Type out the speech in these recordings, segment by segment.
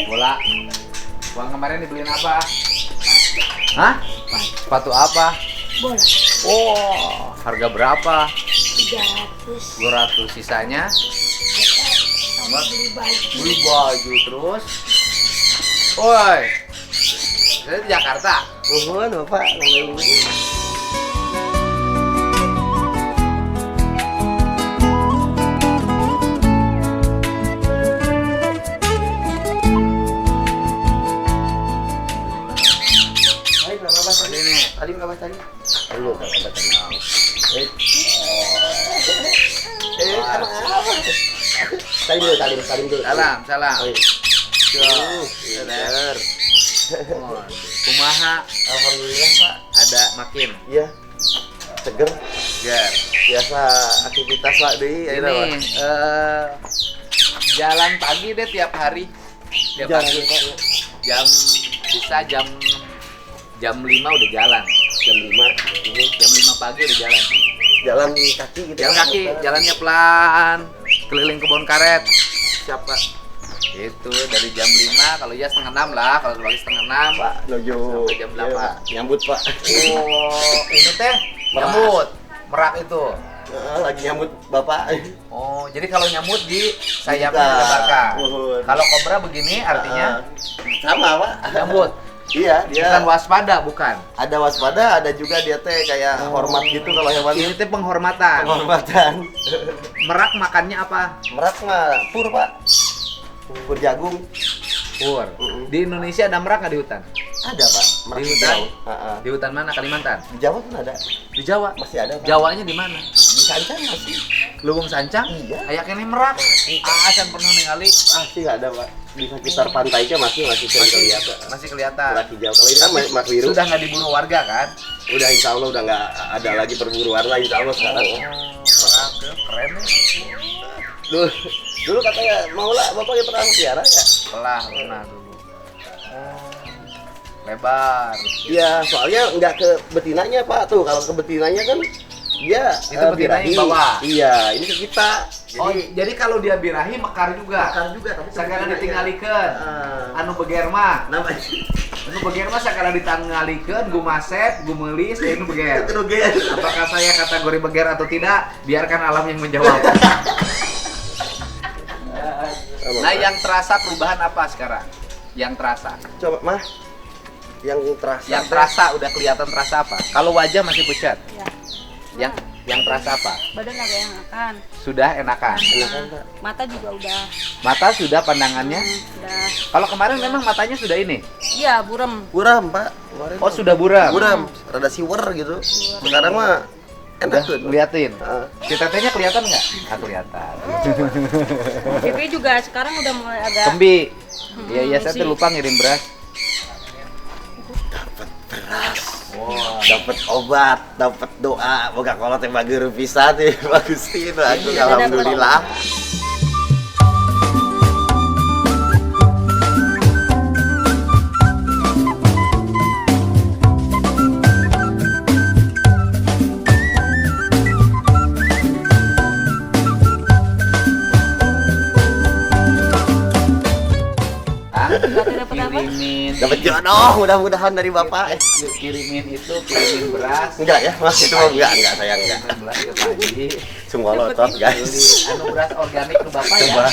Bola. Uang kemarin dibeliin apa? Hah? Sepatu apa? Bola. Oh, harga berapa? 300. 200. Sisanya Sama beli baju. beli baju terus. Woi. Dari Jakarta. Nuhun Bapak, nuhun. Tadi nih. Tadi berapa tadi? Dulu berapa tadi? Emang apa? Tadi dulu. Salam. Oh, iya. Bener. Oh, kumaha Alhamdulillah Pak. ada makin. Iya. Seger. Ger. Biasa aktivitas Pak deui ayeuna Pak. Ini jalan pagi deh tiap hari. Tiap Jalan, pagi. Pak, ya. Jam 5 udah jalan. Jam 5 ini Jam 5 pagi udah jalan. jalan kaki gitu. Jalan Pak. kaki, jalannya pelan. Keliling kebun karet. Siapa? Itu dari jam 5, kalau ya setengah 6 lah, kalau pagi setengah 6. Pak Nojo. Sampai jam 8. Iya, Pak. Nyambut Pak. Oh, ini teh nyambut. Merak itu. Lagi nyambut Bapak. Oh, jadi kalau nyambut di sayapnya Bukan. dilebarkan. Nuhun. Kalau kobra begini artinya Sama Pak. nyambut. Iya, dia Bukan waspada, bukan. ada waspada, ada juga dia teh kayak hormat gitu kalau hewan. Ini teh penghormatan. Penghormatan. Merak makannya apa? Merak mah pur Pak. Pur jagung. Pur. Di Indonesia ada merak nggak di hutan? Ada Pak. Merak Di hutan? hijau. Di hutan mana? Kalimantan? Di Jawa pun ada. Di Jawa. Masih ada Pak. Jawanya di mana? Di Sancang masih. Luwung Sancang? Iya. Kayak kene merak. Acan pernah ningali. Masih nggak ada Pak. Di sekitar pantainya masih sering kelihatan. Masih kelihatan. Merak hijau. Kalau ini kan mak biru. Sudah nggak diburu warga kan? Udah insya Allah udah nggak ada lagi perburuan lah insya Allah sekarang. Merak keren nih. Dulu katanya mau lah Bapak pernah pelihara ya? Pernah dulu. Lebar. Iya, soalnya nggak ke betinanya Pak tuh. Kalau ke betinanya kan dia Itu betinanya birahi. yang bawah. Iya, ini ke kita. Jadi kalau dia birahi mekar juga. Makan juga tapi Sakara ditinggalikeun. Ah. Anu beger mah. Namanya Anu beger mah sakara ditinggalikeun, gumasep, gumelis, anu beger. kerugian. Apakah saya kategori beger atau tidak? Biarkan alam yang menjawab. Nah, yang terasa perubahan apa sekarang? Yang terasa. Coba mah yang terasa. Yang terasa udah kelihatan terasa apa? Kalau wajah masih pucat. Ya. Yang terasa apa? Badan agak enakan. Sudah enakan. Enakan, Pak. Mata juga udah. Mata sudah pandangannya. Udah. Kalau kemarin memang matanya sudah ini. Iya, burem. Buram Pak. Kemarin Oh, sudah buram. buram, rada siwer gitu. Sekarang mah Udah enak tuh. ngeliatin. Ah. Si tetenya kelihatan nggak? Nggak kelihatan. Pipi juga sekarang udah mulai agak. Kembi. Iya, saya isi. tuh lupa ngirim beras. Dapat obat, dapat doa, boga kolot yang bageur pisan teh bagus teh aku Iya, alhamdulillah. Ah, Dapat apa? kirimin. Dapat jodoh mudah-mudahan dari Bapak. Kirimin beras. Enggak ya, Mas itu mah enggak saya enggak. Beras ke pagi. Semua lotot Beli guys. anu beras organik ke Bapak ya. Coba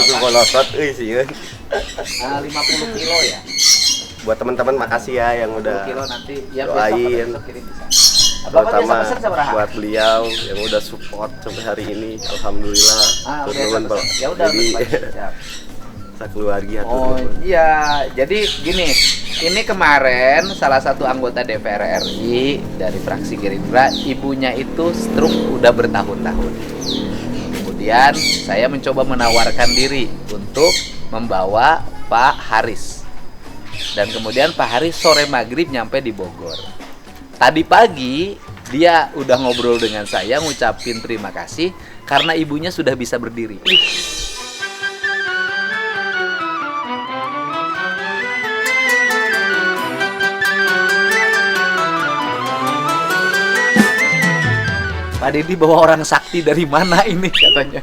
semua lotot euy sieun. 50 kilo ya. Buat teman-teman makasih ya yang 10 udah kilo nanti ya doain. besok kirim bisa. Bapak biasa terutama pesen sabaraha? buat beliau yang udah support sampai hari ini alhamdulillah. Udah Turun, Pak. Ya udah Jadi siap. sakeluarga Oh turun. iya, jadi gini, ini kemarin salah satu anggota DPR RI dari fraksi Gerindra, ibunya itu stroke udah bertahun-tahun. Kemudian saya mencoba menawarkan diri untuk membawa Pak Haris. Dan kemudian Pak Haris sore maghrib nyampe di Bogor. Tadi pagi dia udah ngobrol dengan saya, ngucapin terima kasih karena ibunya sudah bisa berdiri. Pak Deddy bawa orang sakti dari mana ini katanya.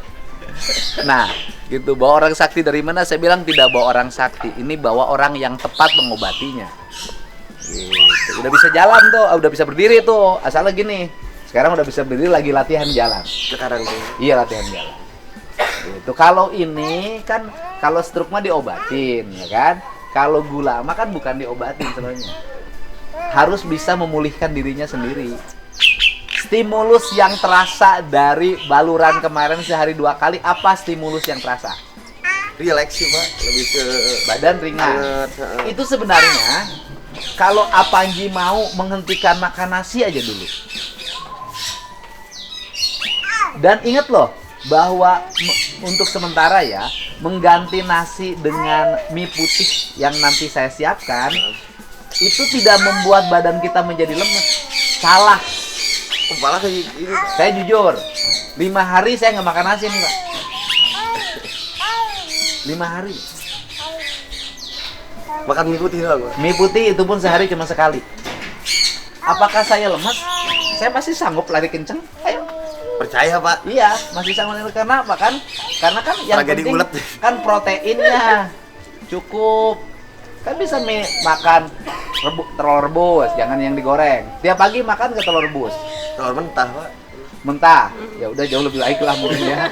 Nah, gitu. Bawa orang sakti dari mana? Saya bilang tidak bawa orang sakti. Ini bawa orang yang tepat mengobatinya. Gitu. Udah bisa jalan tuh, udah bisa berdiri tuh. Asalnya gini. Sekarang udah bisa berdiri, lagi latihan jalan. Sekarang tuh. Iya, latihan jalan. Gitu. Kalau ini kan kalau stroke mah diobatin, ya kan? Kalau gula mah kan bukan diobatin sebenarnya. Harus bisa memulihkan dirinya sendiri. Stimulus yang terasa dari baluran kemarin sehari 2 kali, apa stimulus yang terasa? Relax sih Pak, lebih ke Badan ringan. hangat. Itu sebenarnya kalau Apanji mau menghentikan makan nasi aja dulu. Dan ingat loh bahwa untuk sementara ya, mengganti nasi dengan mie putih yang nanti saya siapkan itu tidak membuat badan kita menjadi lemes. Salah. Kepala kayak ini. Saya jujur, 5 hari saya nggak makan nasi nih Pak. 5 hari. Makan mie putih doang Pak. Mie putih itu pun sehari cuma sekali. Apakah saya lemas? Saya masih sanggup lari kenceng. Ayo. Percaya Pak. Iya, masih sanggup lari. Karena apa kan? Karena kan yang Tragedi penting ulet. kan proteinnya cukup. Kan bisa makan telur rebus, jangan yang digoreng. Tiap pagi makan ke telur rebus. Telur mentah Pak. Mentah. Ya udah jauh lebih baik lah mungkin ya.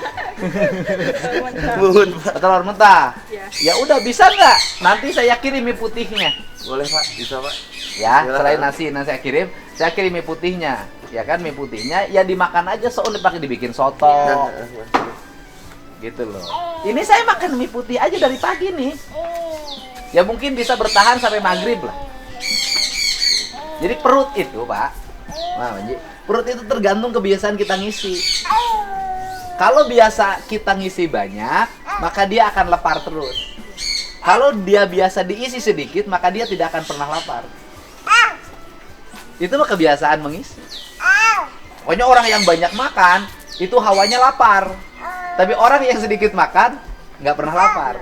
Bun Pak. Telur mentah. Ya. Ya udah bisa nggak? Nanti saya kirim mie putihnya. Boleh Pak, bisa Pak. Ya, Silakan. selain nasi, nanti saya kirim mie putihnya. Ya kan, mie putihnya ya dimakan aja, soalnya dipakai dibikin soto. Nah, Gitu loh. Ini saya makan mie putih aja dari pagi nih. Ya mungkin bisa bertahan sampai maghrib lah. Jadi perut itu, Pak. Nah, Manji, perut itu tergantung kebiasaan kita ngisi. Kalau biasa kita ngisi banyak, maka dia akan lapar terus. Kalau dia biasa diisi sedikit, maka dia tidak akan pernah lapar. Itu mah kebiasaan mengisi. Pokoknya orang yang banyak makan, itu hawanya lapar. Tapi orang yang sedikit makan, nggak pernah lapar.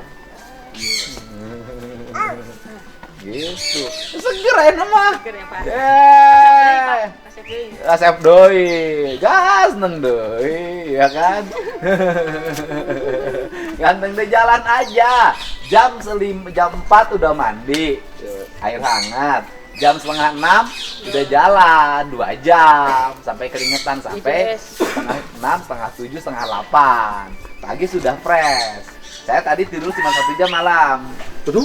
Gitu. Seger enak mah. Seger ya, Pak. Yeay. Kasih beli. Resep doi, gas neng doi, ya kan? Ganteng deh, jalan aja. Jam 4 udah mandi, air hangat. Jam 5:30 udah jalan 2 jam sampai keringetan sampai setengah 6, setengah 7, setengah 8. Pagi sudah fresh. Saya tadi tidur cuma 1 jam malam. Aduh,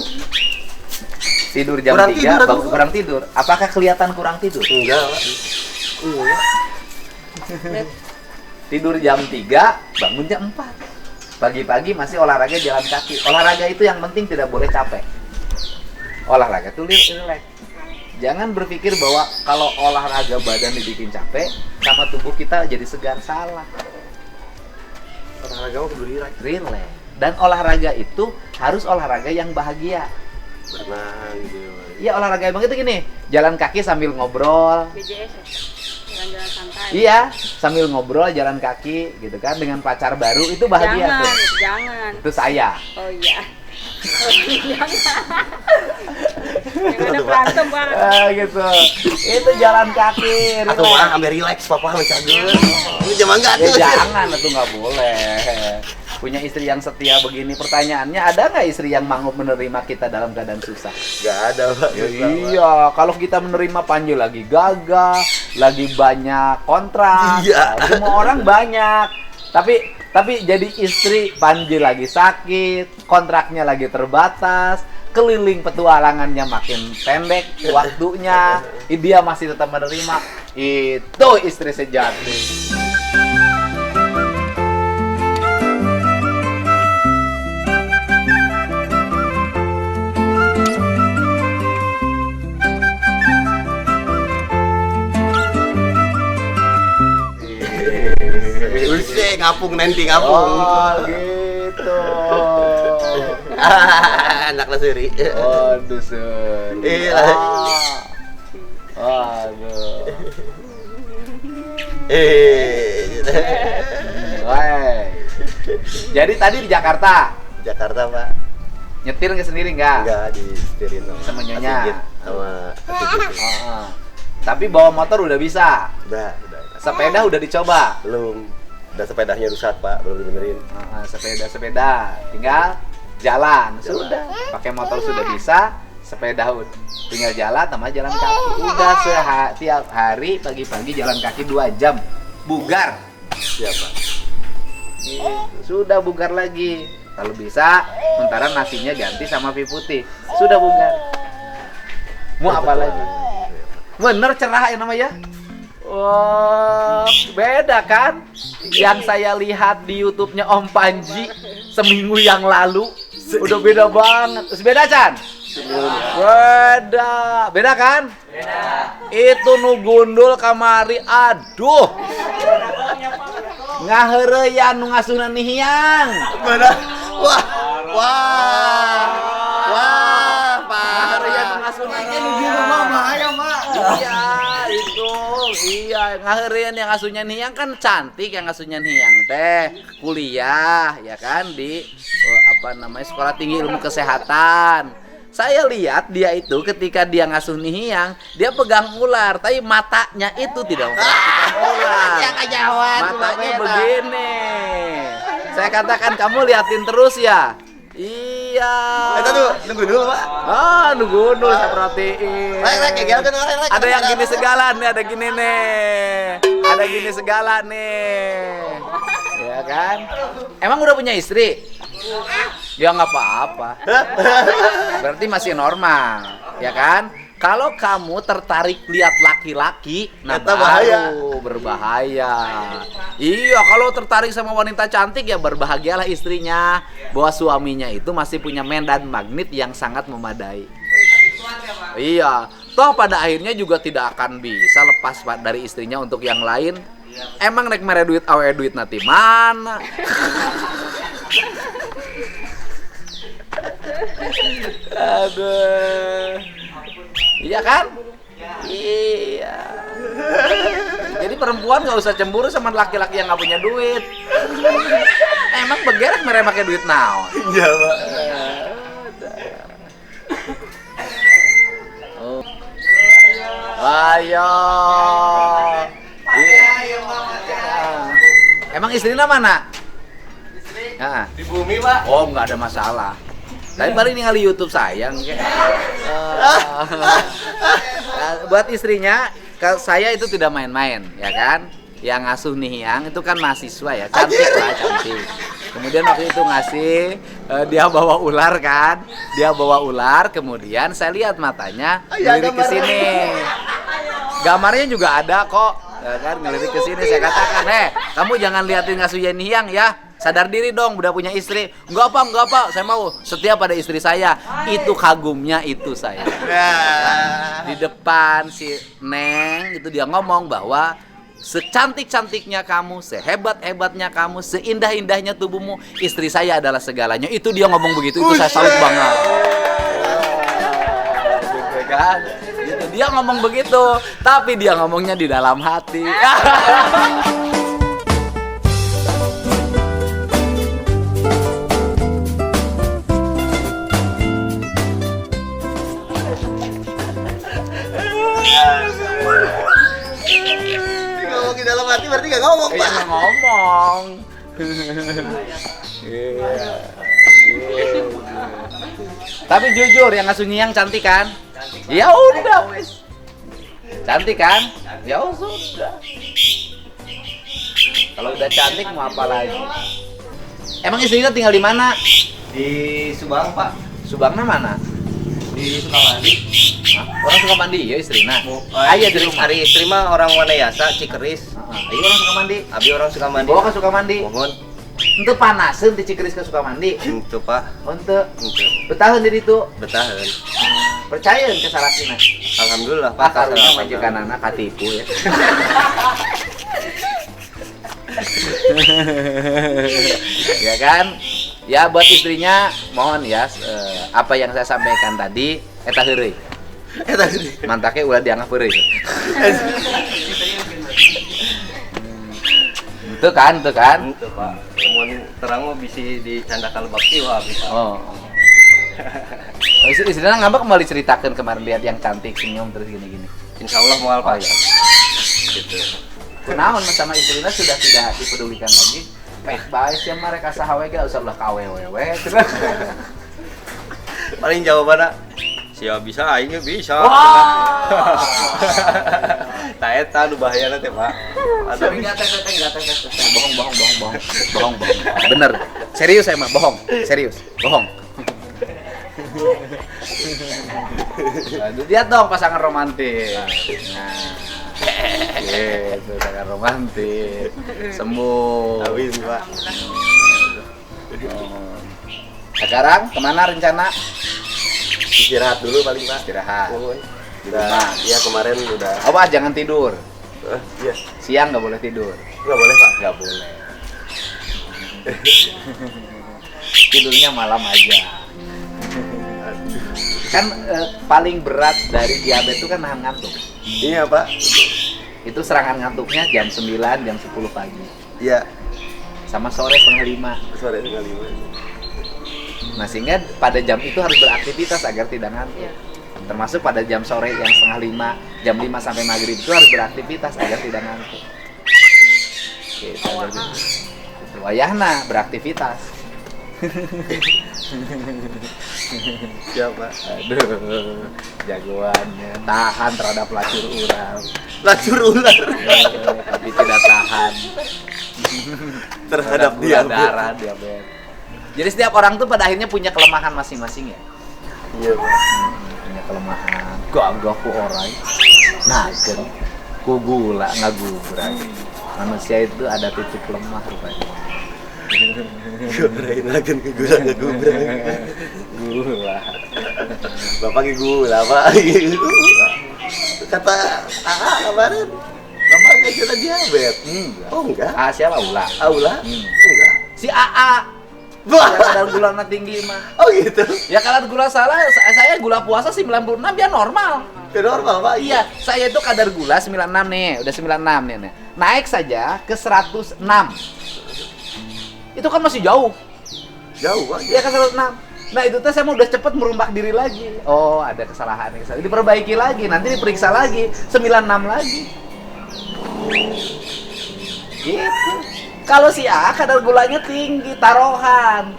Tidur jam Kurang 3, tidur, aduh. kurang tidur. Apakah kelihatan kurang tidur? enggak Pak. Iya. Tidur jam 3, bangun jam 4. Pagi-pagi masih olahraga jalan kaki. Olahraga itu yang penting tidak boleh capek. Olahraga itu relax. Jangan berpikir bahwa kalau olahraga badan dibikin capek, sama tubuh kita jadi segar. Salah. Olahraga mah kudu relax. Relax. Dan olahraga itu harus olahraga yang bahagia. Berenang gitu. Iya, olahraga emang itu gini, jalan kaki sambil ngobrol. BJS ya? Jalan-jalan santai. Iya, sambil ngobrol jalan kaki gitu kan dengan pacar baru, itu bahagia Jangan, tuh. jangan. Itu saya. Oh iya. Jangan. Yang ada berantem banget. Gitu. Itu jalan kaki, Atau relax. mah ambil relax papa mencagel. Ini zaman enggak Ya tuh. jangan, itu nggak boleh. Punya istri yang setia begini, pertanyaannya ada nggak istri yang manggup menerima kita dalam keadaan susah? Enggak ada Pak. Ya, iya, kalau kita menerima Panji lagi gagal, lagi banyak kontrak, Iya. nah, semua orang banyak. Tapi jadi istri Panji lagi sakit, kontraknya lagi terbatas, keliling petualangannya makin pendek waktunya, dia masih tetap menerima. Itu istri sejati. Usai ngapung nanti ngapung. Oh, gitu. Anak lasuri. Waduh, Sur. Iya. Waduh. Woi. Jadi tadi di Jakarta Jakarta Pak. nyetir nggak sendiri nggak? Enggak disetirin Sama nyonya. Asigit sama Asigit. Tapi bawa motor udah bisa. Udah. Sepeda udah dicoba. Belum. Dan sepedanya rusak Pak, belum dibenerin. Sepeda tinggal jalan. Sudah pakai motor sudah bisa, sepeda tinggal jalan sama jalan kaki. Udah tiap hari pagi-pagi jalan kaki 2 jam, bugar. Siapa? Sudah bugar lagi. Kalau bisa sementara nasinya ganti sama mie putih, sudah bugar. Mau apa lagi? Bener cerah ya namanya. Wah, beda kan? Yang saya lihat di YouTube-nya Om Panji seminggu yang lalu udah beda banget. Beda Chan? Beda kan? Beda. Itu nu gundul kamari, aduh. Ngaheureyan nu ngasuna nihiang. Mana? Wah, Pak. Ngaheureyan nu ngasuna nihiang. Bahaya, Pak. Iya, itu. Iya, ngaheureyan yang asunya nihiang kan cantik yang asunya nihiang teh. Kuliah ya kan di Sekolah Tinggi Ilmu Kesehatan. Saya lihat dia itu ketika dia ngasuh nihiang, dia pegang ular, tapi matanya itu tidak memperhatikan ular. Matanya begini. Saya katakan kamu liatin terus ya. Iya. Itu tuh nunggu dulu Pak. Nunggu dulu saya perhatiin. Ada yang gini segala nih, ada gini nih. Ada gini segala nih. Ya kan? Emang udah punya istri? Ya nggak apa-apa. Berarti masih normal, ya kan? Kalau kamu tertarik lihat laki-laki, nah baru berbahaya. Iya, kalau tertarik sama wanita cantik ya berbahagialah istrinya, bahwa suaminya itu masih punya medan magnet yang sangat memadai. Iya, toh pada akhirnya juga tidak akan bisa lepas dari istrinya untuk yang lain. Emang rek mere duit awe duit nanti mana? Aduh. Iya kan? Iya. Jadi perempuan nggak usah cemburu sama laki-laki yang nggak punya duit. Emang begerek mereka pakai duit naon? Iya Pak. Oh. Ayo. Emang istrinya mana? Di bumi Pak. Oh, nggak ada masalah. Tapi paling ningali YouTube sayang kayak. Buat istrinya, saya itu tidak main-main, ya kan? Yang ngasuh nihiang itu kan mahasiswa ya, cantik lah, cantik. Kemudian waktu itu ngasih, dia bawa ular kan? Dia bawa ular, kemudian saya lihat matanya ngelirik ke sini. Gambarnya juga ada kok, ya kan? Ngelirik ke sini. Saya katakan, kamu jangan liatin ngasuh nihiang ya. Sadar diri dong, udah punya istri. Enggak apa, saya mau setia pada istri saya. Itu kagumnya itu saya. Di depan si Neng itu dia ngomong bahwa secantik-cantiknya kamu, sehebat-hebatnya kamu, seindah-indahnya tubuhmu, istri saya adalah segalanya. Itu dia ngomong begitu, itu saya salut banget. Gitu kan? Gitu. Dia ngomong begitu, tapi dia ngomongnya di dalam hati. Ngomong di dalam hati berarti nggak ngomong Pak. Iya ngomong. Tapi jujur yang ngasuh yang cantik kan? Ya udah wes. Cantik kan? Ya sudah. Kalau udah cantik mau apa lagi? Emang istrinya tinggal di mana? Di Subang Pak. Subangnya mana? Di Sukamandi. Hah? Orang Sukamandi ya istrina. Iya di hari istri mah orang Wanayasa Cikeris. Iya orang Sukamandi. Abi orang Sukamandi. Bawa ke Sukamandi. Mohon. Itu panasin di Cikeris ke Sukamandi. Itu Pak. Untuk Itu. betahan di itu. Betahan. Percaya ke Sarasina. Alhamdulillah Pak. Kalau majikan anak katipu ya. Ya kan? Ya buat istrinya mohon ya apa yang saya sampaikan tadi eta heureuy. Eta gede. Mantake ulah dianggap heureuy. Itu kan? Itu Pak. Mun terang mah bisa dicandakan lebak jiwa bisa. Oh. Istrinya ngambek kembali ceritakan kemarin lihat yang cantik senyum terus gini-gini. Insyaallah moal Pak. Oh, ya. Gitu. naon sama istrinya sudah tidak dipedulikan lagi. Pek bae sih mereka sahawe ge usah ulah kawewe. Paling jawabannya siapa bisa aing ge bisa. Wah. Tah eta nu bahayana teh, Pak. Tapi enggak bohong. Bener. Serius saya mah, bohong. Serius, bohong. Aduh, lihat dong pasangan romantis. Nah, gitu, pasangan romantis. Sembuh. Amin, Pak. Sekarang kemana rencana? Istirahat dulu paling, Pak. Istirahat. Udah, ya kemarin udah. Apa jangan tidur. Iya. Siang nggak boleh tidur. Enggak boleh, Pak. Nggak boleh. Tidurnya malam aja. Kan paling berat dari diabetes itu kan nahan ngantuk. Iya, Pak. Itu serangan ngantuknya jam 9, jam 10 pagi. Iya. Sama sore setengah 5. Sore setengah 5. Nah, sehingga pada jam itu harus beraktivitas agar tidak ngantuk. Iya. Termasuk pada jam sore yang setengah 5, jam 5 sampai maghrib itu harus beraktivitas agar tidak ngantuk. Gitu. Wayahna beraktivitas. Siapa? Aduh, jagoannya tahan terhadap lacur ular. Lacur ular Tapi tidak tahan terhadap gula diabetes. darah, diabetes. Jadi setiap orang tuh pada akhirnya punya kelemahan masing-masing ya. Iya, Pak. Punya kelemahan. Gagah ku orang. Nagen. Ku gula ngagubrak. Manusia itu ada titik lemah rupanya. Gorain lagi ke gula ngegubrak. Gula. Bapak ke gula, Pak. Kata kemarin Bapak nggak kira diabetes. Enggak. Oh, enggak. Siapa Ula? Aula? Enggak. Si AA. Wah. Ya kadar gulanya tinggi mah. Oh gitu. Ya kadar gula saya gula puasa 96 ya normal. Ya normal, Pak. Iya, saya itu kadar gula 96 nih, udah 96 nih. Naik saja ke 106. Itu kan masih jauh. Jauh, Pak. Iya kan 106. Nah itu tuh saya mau udah cepet merombak diri lagi. Oh ada kesalahan nih, diperbaiki lagi, nanti diperiksa lagi, 96 lagi. Gitu. Kalau si A kadar gulanya tinggi, taruhan.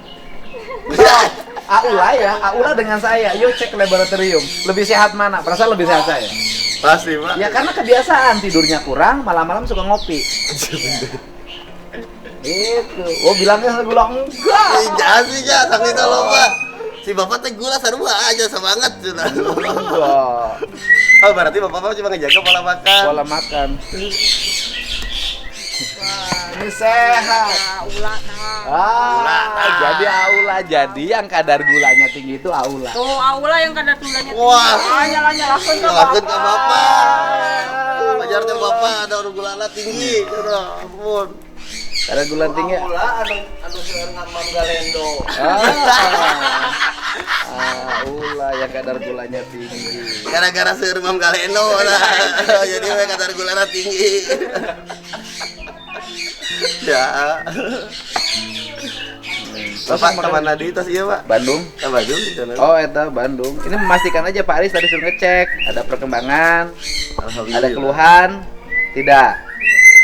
Aula ya, Aula dengan saya, yuk cek laboratorium. Lebih sehat mana? Perasaan lebih sehat saya. Pasti, Pak. Ya karena kebiasaan tidurnya kurang, malam-malam suka ngopi. Gitu. Oh bilangnya gula enggak. Jangan sih, jangan itu loh, Pak. Si Bapak teh gula sarua aja semangat sudah. Enggak. Oh, berarti Bapak cuma ngejaga pola makan. Pola makan. Ini sehat. Ulah Jadi aula. Jadi yang kadar gulanya tinggi itu aula. Tuh aula yang kadar gulanya tinggi. Wah. Nyala-nyalakan ke Nyalakan ke Bapak. Bapak. Ajarnya Bapak ada orang gulana tinggi. Ya ampun. Kadar gula tinggi. Aula anu seueur ngamam galendo. Aula yang kadar gulanya tinggi. Gara-gara seueur ngamam galendo nah. Jadi we kadar gulana tinggi. Ya. Bapak kemana di tas iya, Pak? Bandung. Ke Bandung di sana. Oh, eta Bandung. Ini memastikan aja Pak Aris tadi suruh ngecek, ada perkembangan, ada keluhan, tidak.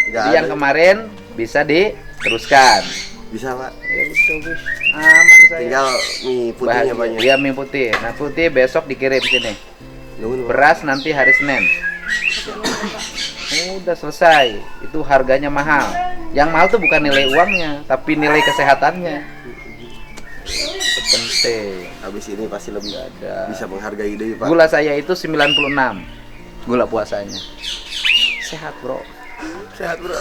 Jadi yang kemarin bisa diteruskan. Bisa, Pak. Ya udah, Gus. Aman saya. Tinggal mie putihnya Bahagia. banyak. Iya, mie putih. Nah, putih besok dikirim sini. Nuhun, Pak. Beras nanti hari Senin. Udah selesai. Itu harganya mahal. Yang mahal tuh bukan nilai uangnya, tapi nilai kesehatannya. Itu penting. Habis ini pasti lebih Ada. bisa menghargai deh, Pak. Gula saya itu 96. Gula puasanya. Sehat, Bro. Sehat, Bro.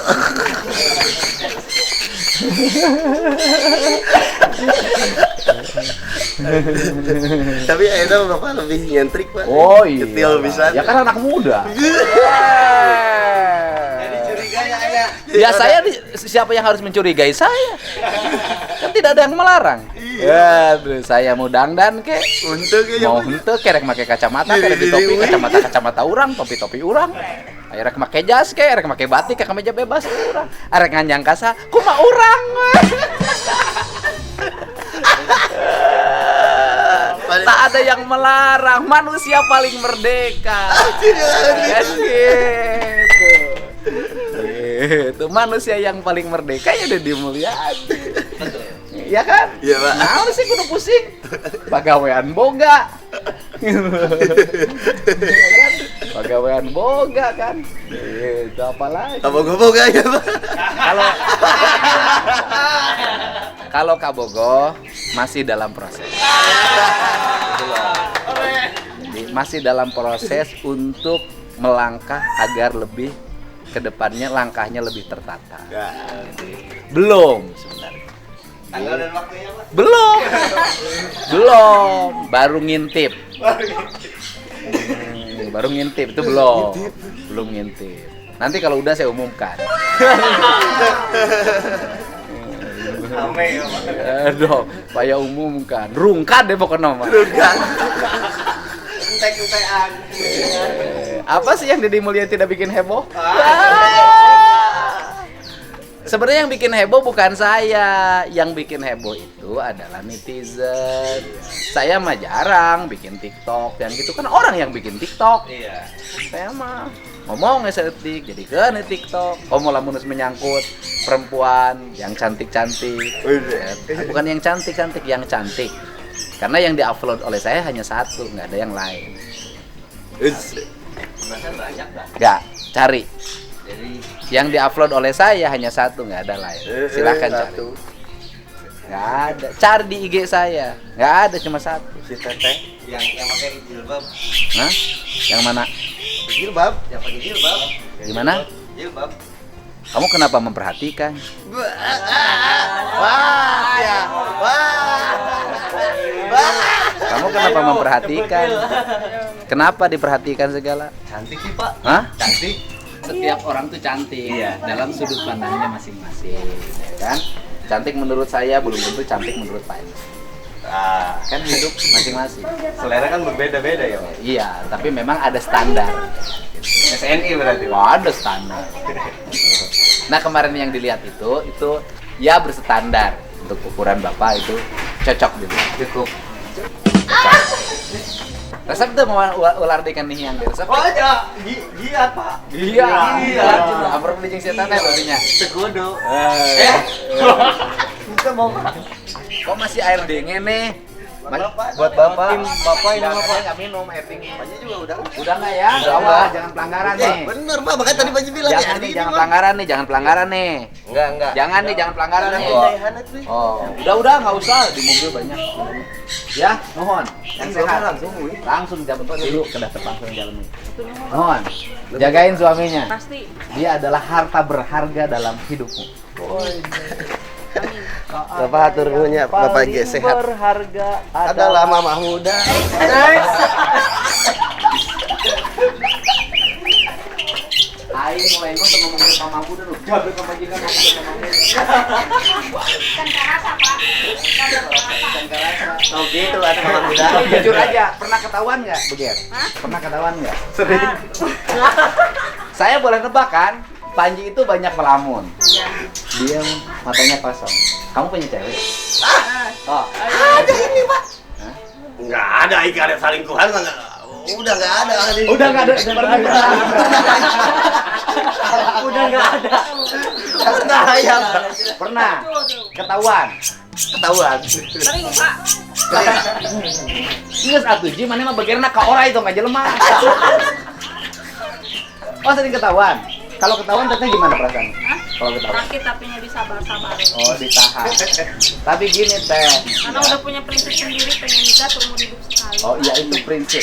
Tapi itu Bapak lebih nyentrik, Pak. Oh iya. Ketil bisa. Ya kan anak muda. Jadi curiga ya. Ya saya siapa yang harus mencurigai saya? Kan tidak ada yang melarang. Ya, saya mau dangdan ke, Untuk ya. mau henteu kerek make kacamata, kerek di topi kacamata urang, topi urang. Arek make jas ke, arek make batik ke kemeja bebas urang. Arek nganjang kasa, kumaha urang. Tak ada yang melarang, manusia paling merdeka. Kan gitu. Itu manusia yang paling merdeka ya Deddy Mulyadi. Iya kan? Iya, Pak. Nah, sih kudu pusing. Pagawean boga. Iya kan? Pagawean boga kan. Itu apa lagi? Kabogo-bogo ya, Pak. Kalau Kabogo masih dalam proses. Jadi masih dalam proses untuk melangkah agar lebih kedepannya langkahnya lebih tertata. Belum sebenarnya. Tanggal dan waktunya, Pak. Belum. Baru ngintip. Baru ngintip itu belum ngintip. Nanti kalau udah saya umumkan. Aduh, payah umumkan. Rungkat deh pokoknya mah. Entek-entekan. Apa sih yang Deddy Mulyadi tidak bikin heboh? Sebenarnya yang bikin heboh bukan saya, yang bikin heboh itu adalah netizen. Saya mah jarang bikin TikTok, yang gitu kan orang yang bikin TikTok. Iya. Saya mah ngomong estetik, jadi kan TikTok. Oh, lamun menyangkut perempuan yang cantik-cantik. Bukan yang cantik-cantik, yang cantik. Karena yang diupload oleh saya hanya satu, nggak ada yang lain. Banyak enggak? Nggak, cari. Jadi Yang diupload oleh saya hanya satu, nggak ada lain. Silakan cari. satu. Nggak ada. Cari di IG saya, nggak ada, cuma satu. Si Teteh yang pakai jilbab. Hah? Yang mana? Jilbab, yang pakai jilbab. Gimana? Jilbab. Kamu kenapa memperhatikan? Wah, ya. Wah. Kamu kenapa memperhatikan? Kenapa diperhatikan segala? Cantik sih, Pak. Hah? Cantik. Setiap orang tuh cantik, Iya. dalam sudut pandangnya masing-masing, ya kan? Cantik menurut saya belum tentu cantik menurut Pak Enes. Ah, Kan hidup masing-masing. selera kan berbeda-beda ya, Pak. Iya, tapi memang ada standar. SNI berarti, Pak. Wah, ada standar. Nah, kemarin yang dilihat itu ya berstandar untuk ukuran Bapak itu cocok gitu. Cukup. Resep tuh mau ular ikan nihiang deh resep. Oh, ya, giat, Pak. Iya. Iya. Ampun beli jeung setan teh berartinya. Sekudu. Kita mau kok masih air dingin nih? Buat Bapak. Bapak ini Bapak enggak minum air dingin. Bajunya juga udah. Udah enggak ya? Udah, Udah, Pak. jangan pelanggaran Ya, nih. bener, Pak. Makanya tadi Baji bilang Jangan nih, jangan pelanggaran nih, jangan pelanggaran nih. Enggak. Jangan nih, jangan pelanggaran nih. Oh. Oh, udah nggak usah di mobil banyak. Ya, nuhun. Yang sehat. Langsung jabat dulu ke daftar langsung jalan nih. Nuhun. Jagain suaminya. Pasti. Dia adalah harta berharga dalam hidupmu. Amin. Bapak hatur nuhunnya, Bapak ge sehat. Berharga Adalah Mama Muda. Aing mulai nonton ngomongin mama muda lu. Jabe ke majikan ngomongin mama muda. Kan kerasa, Pak. Kan kerasa. Oh gitu ada Mama Muda. Jujur aja, pernah ketahuan nggak, Beger? Hah? Pernah ketahuan nggak? Sering. Saya boleh nebak kan? Panji itu banyak melamun. Iya. Dia matanya kosong. Kamu punya cewek? Oh, Ada ini, Pak. hah? Enggak ada ikan ada selingkuhan enggak. Udah enggak ada. Udah nggak ada. Udah enggak ada. Pernah ya. Pernah. Tuh. Ketahuan. Sering, Pak. Ingat atuh Ji, mana mah bagirna ka ora itu nggak jelema. Oh, sering ketahuan. Kalau ketahuan teteh gimana perasaan? Hah? Kalau ketahuan. Sakit tapinya disabar-sabar. Oh, ditahan. Tapi gini teh. Karena udah punya prinsip sendiri, pengen nikah seumur hidup sekali. Oh iya itu prinsip.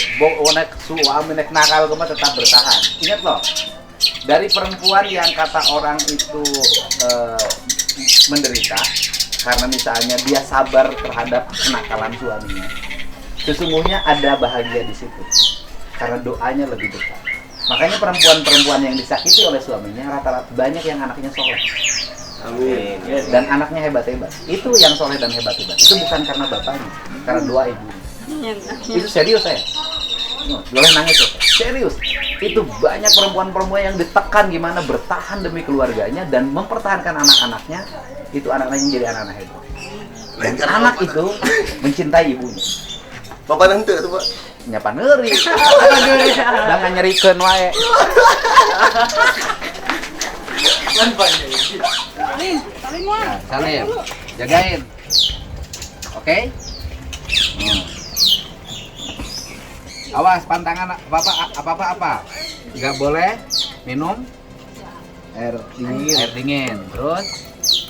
Nek suami nek nakal kemah tetap bertahan. Ingat loh. Dari perempuan yang kata orang itu menderita karena misalnya dia sabar terhadap kenakalan suaminya. Sesungguhnya ada bahagia di situ. Karena doanya lebih besar. Makanya perempuan-perempuan yang disakiti oleh suaminya rata-rata banyak yang anaknya soleh. Amin. Dan anaknya hebat-hebat. Itu yang soleh dan hebat-hebat. Itu bukan karena bapaknya, karena doa ibunya. Iya. Itu serius saya. Boleh nangis loh. Serius. Itu banyak perempuan-perempuan yang ditekan gimana bertahan demi keluarganya dan mempertahankan anak-anaknya. Itu anak-anaknya jadi anak-anak hebat. Dan anak itu mencintai ibunya. Bapak nanti tuh, Pak. Nyapa neuri. Jangan nyerikeun wae. Salim, salim Wan. Ya, Salim, jagain. Oke? Awas pantangan apa? Nggak boleh minum Air dingin. air dingin. Terus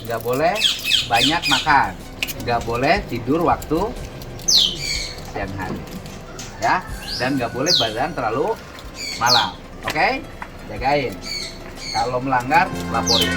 nggak boleh banyak makan. Nggak boleh tidur waktu siang hari. Ya, dan nggak boleh badan terlalu malam. Oke? Jagain. Kalau melanggar, laporin.